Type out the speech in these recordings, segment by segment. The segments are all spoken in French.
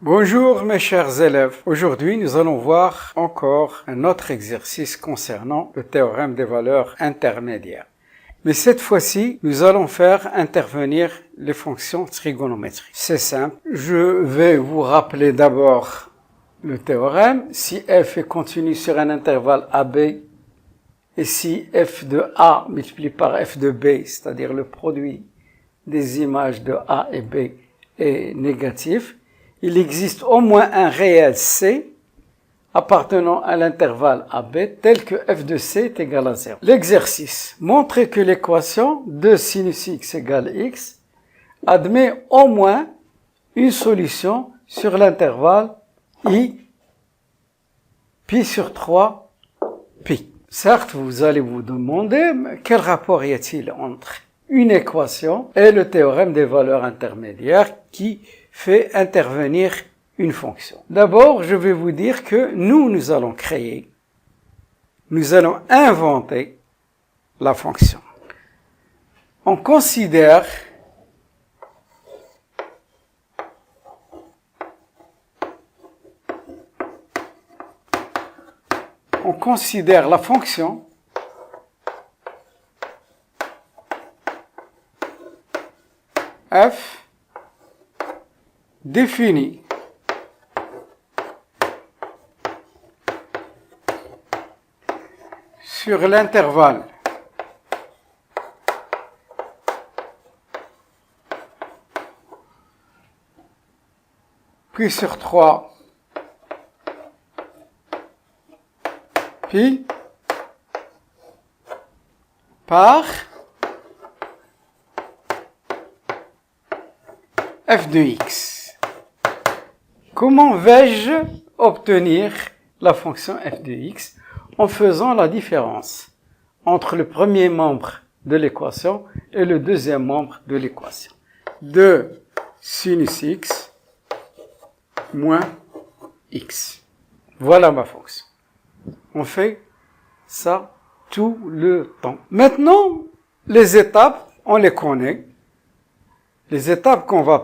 Bonjour mes chers élèves, aujourd'hui nous allons voir encore un autre exercice concernant le théorème des valeurs intermédiaires. Mais cette fois-ci, nous allons faire intervenir les fonctions trigonométriques. C'est simple, je vais vous rappeler d'abord le théorème. Si f est continu sur un intervalle AB et si f de A multiplié par f de B, c'est-à-dire le produit des images de A et B est négatif, il existe au moins un réel C appartenant à l'intervalle AB tel que f de C est égal à 0. L'exercice. Montrer que l'équation 2 sinus x égale x admet au moins une solution sur l'intervalle I pi sur 3 pi. Certes, vous allez vous demander quel rapport y a-t-il entre une équation et le théorème des valeurs intermédiaires qui fait intervenir une fonction. D'abord, je vais vous dire que nous allons inventer la fonction. On considère la fonction f définie sur l'intervalle pi sur 3 pi par f de x. Comment vais-je obtenir la fonction f de x? En faisant la différence entre le premier membre de l'équation et le deuxième membre de l'équation. 2 sinus x moins x. Voilà ma fonction. On fait ça tout le temps. Maintenant, les étapes, on les connaît. Les étapes qu'on va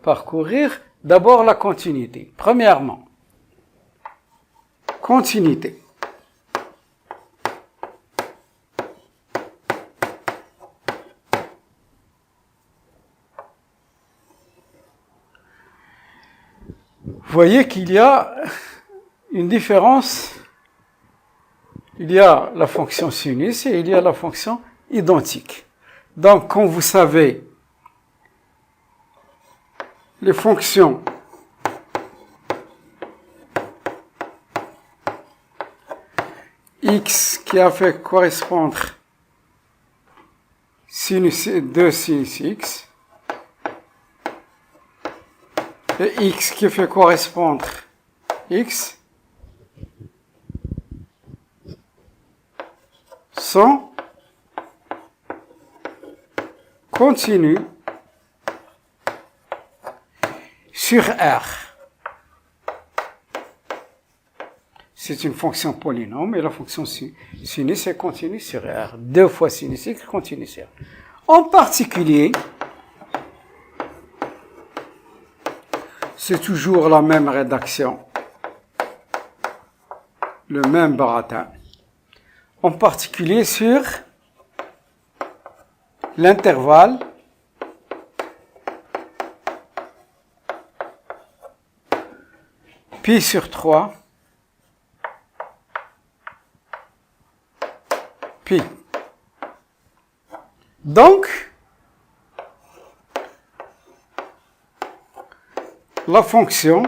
parcourir, d'abord la continuité. Premièrement, continuité. Vous voyez qu'il y a une différence. Il y a la fonction sinus et il y a la fonction identique. Donc, quand vous savez les fonctions x qui a fait correspondre sinus 2 sinus x et x qui fait correspondre x sont continus sur R. C'est une fonction polynôme et la fonction sinus est continue sur R. 2 fois sinus x continue sur R. En particulier, c'est toujours la même rédaction, le même baratin. En particulier sur l'intervalle pi sur 3 pi. Donc, la fonction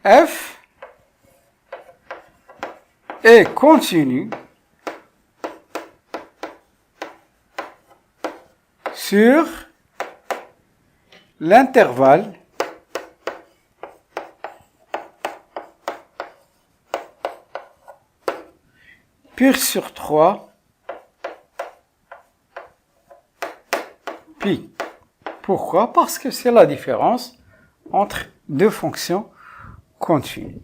f est continue sur l'intervalle pi sur 3 pi. Pourquoi? Parce que c'est la différence entre deux fonctions continues.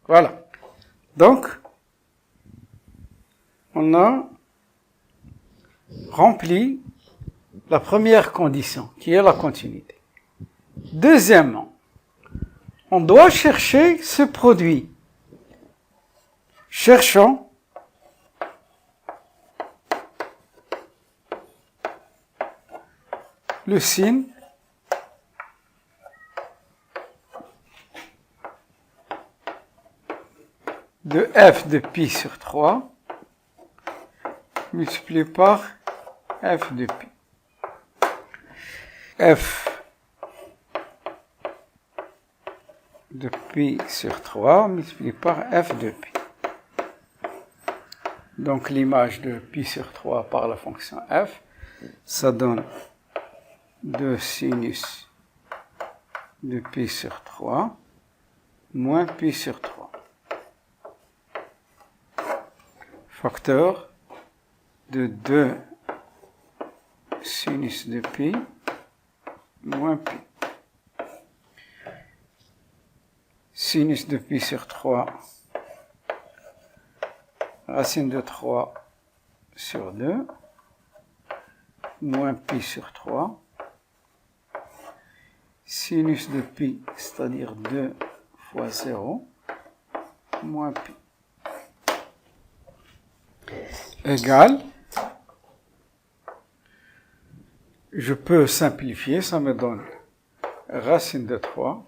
Voilà. Donc, on a rempli La première condition, qui est la continuité. Deuxièmement, on doit chercher ce produit. Cherchons le signe de f de pi sur 3 multiplié par f de pi. F de pi sur 3 multiplié par f de pi. Donc l'image de pi sur 3 par la fonction f, ça donne 2 sinus de pi sur 3 moins pi sur 3. Facteur de 2 sinus de pi moins pi. Sinus de pi sur 3, racine de 3 sur 2, moins pi sur 3. Sinus de pi, c'est-à-dire 2 fois 0, moins pi. Égal, je peux simplifier, ça me donne racine de 3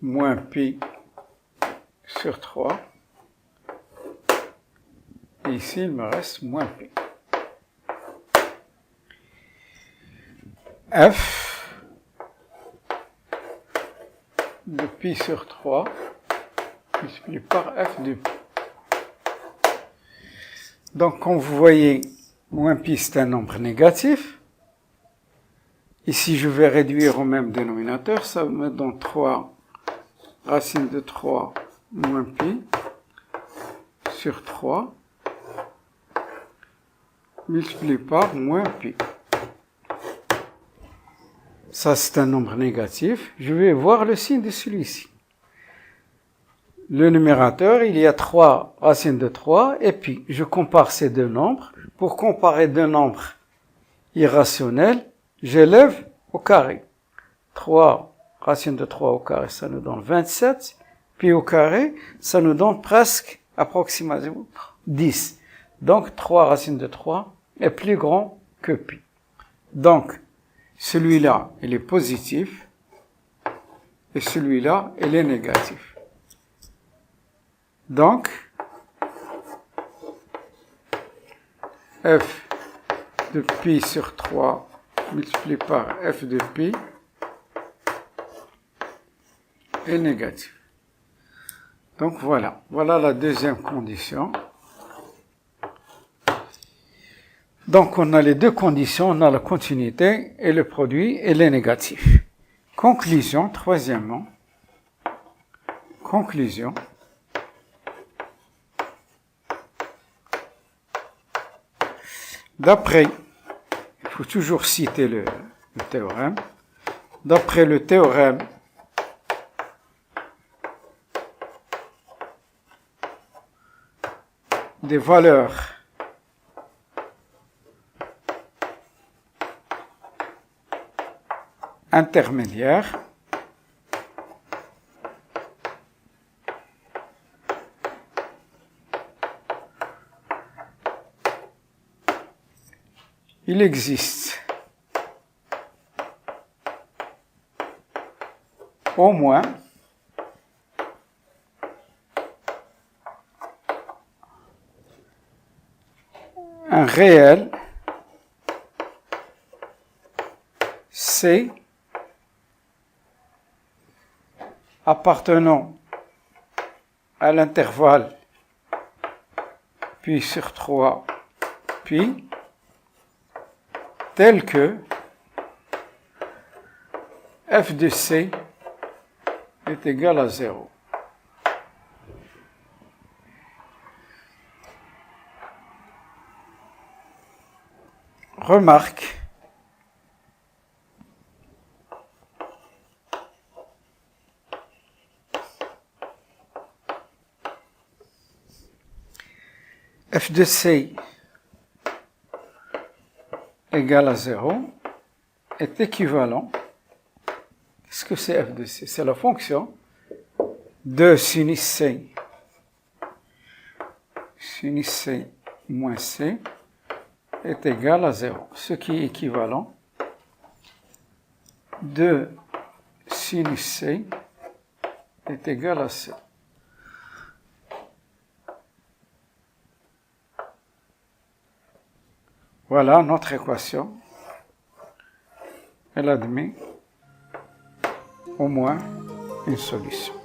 moins pi sur 3, et ici il me reste moins pi. F de pi sur 3 multiplié par f de pi. Donc, comme vous voyez, moins pi, c'est un nombre négatif. Ici, je vais réduire au même dénominateur. Ça me donne 3 racine de 3 moins pi sur 3 multiplié par moins pi. Ça, c'est un nombre négatif. Je vais voir le signe de celui-ci. Le numérateur, il y a 3 racines de 3, et puis je compare ces deux nombres. Pour comparer deux nombres irrationnels, j'élève au carré. 3 racines de 3 au carré, ça nous donne 27, puis au carré, ça nous donne presque, approximativement, 10. Donc, 3 racines de 3 est plus grand que pi. Donc, celui-là, il est positif, et celui-là, il est négatif. Donc, f de pi sur 3 multiplié par f de pi est négatif. Donc voilà la deuxième condition. Donc on a les deux conditions, on a la continuité et le produit et les négatifs. Conclusion, troisièmement. Conclusion. D'après, il faut toujours citer le théorème, d'après le théorème des valeurs intermédiaires, il existe au moins un réel C appartenant à l'intervalle pi sur 3 pi tel que f de C est égal à 0. Remarque, f de C égale à 0 est équivalent. Qu'est-ce que c'est f de c? C'est la fonction de sinus c. Sinus c moins c est égal à 0, ce qui est équivalent de sinus c est égal à c. Voilà notre équation. Elle admet au moins une solution.